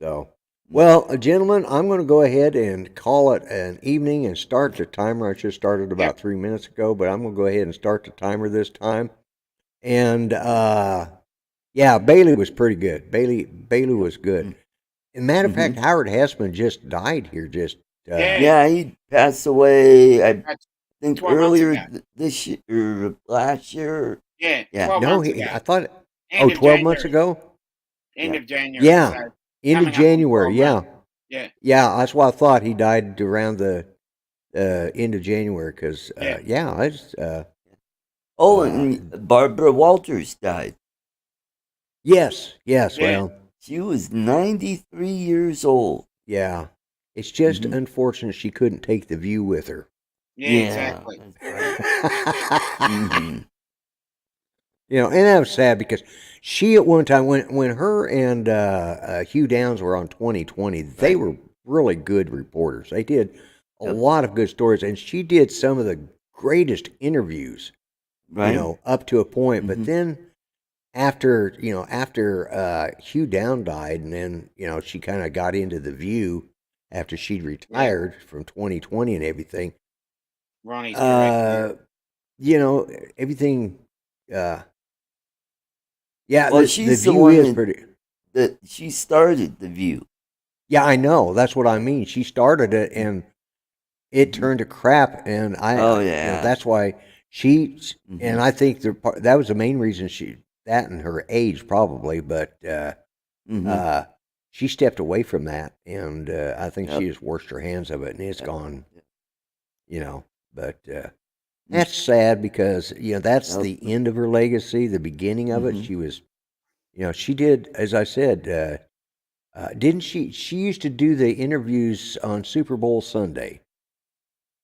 So, well, gentlemen, I'm going to go ahead and call it an evening and start the timer. I should have started about 3 minutes ago, but I'm going to go ahead and start the timer this time. And Bailey was pretty good. Bailey was good. As a matter of fact, Howard Hessman just died here. Yeah, he passed away. I think 12 months earlier ago. this year or last year. Yeah, Yeah. 12 No, months ago. I thought. End of 12 months January. ago. End of January. Yeah, So end coming of up on January. 12 Yeah, months. yeah. That's why I thought he died around the end of January. Because I just. And Barbara Walters died. Yes. Yeah. Well, She was 93 years old. yeah. It's just unfortunate she couldn't take the View with her. Yeah, exactly. Mhm. And that was sad because she at one time when her and Hugh Downs were on 2020, they were really good reporters. They did a lot of good stories, and she did some of the greatest interviews. Right. Up to a point, but then after Hugh Down died, and then she kind of got into the View after she'd retired from 2020 and everything. Ronnie's correct. Everything. Well, the she's the View one is pretty. that she started the View. Yeah, I know. That's what I mean. She started it, and it turned to crap. And that's why she. And I think that was the main reason that and her age probably, but she stepped away from that, and I think she just washed her hands of it, and it's gone. But that's sad because that's the end of her legacy. The beginning of it, she was, she did, as I said, didn't she? She used to do the interviews on Super Bowl Sunday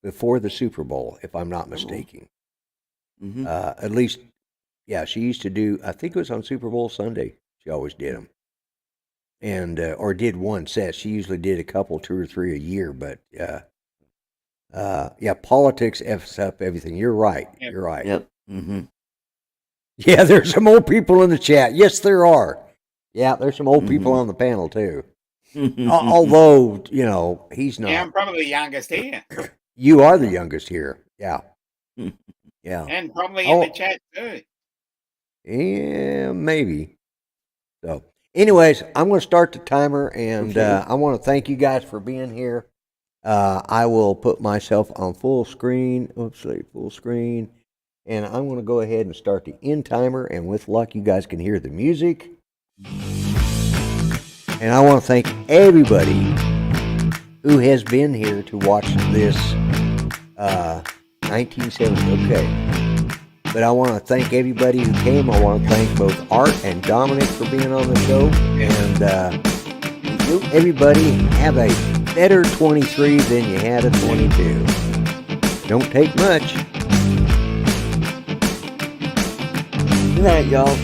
before the Super Bowl, if I'm not mistaken. At least, she used to do. I think it was on Super Bowl Sunday. She always did them, and or did one set. She usually did a couple, 2 or 3 a year. But politics f's up everything. You're right. Yep. You're right. Yep. Yeah, there's some old people in the chat. Yes, there are. Yeah, there's some old people on the panel too. Although he's not. Yeah, I'm probably the youngest here. You are the youngest here. Yeah. Yeah. And probably in the chat too. Yeah, maybe. So, anyways, I'm going to start the timer, and I want to thank you guys for being here. I will put myself on full screen. Full screen. And I'm going to go ahead and start the end timer, and with luck, you guys can hear the music. And I want to thank everybody who has been here to watch this 1970. Okay. But I want to thank everybody who came. I want to thank both Art and Dominic for being on the show. And everybody have a better 23 than you had a 22. Don't take much. Good night, y'all.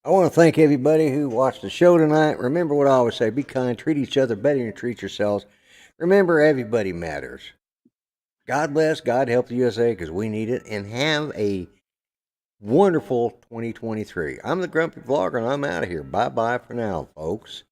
I want to thank everybody who watched the show tonight. Remember what I always say, be kind, treat each other better than you treat yourselves. Remember, everybody matters. God bless, God help the USA because we need it, and have a wonderful 2023. I'm the Grumpy Vlogger, and I'm out of here. Bye-bye for now, folks.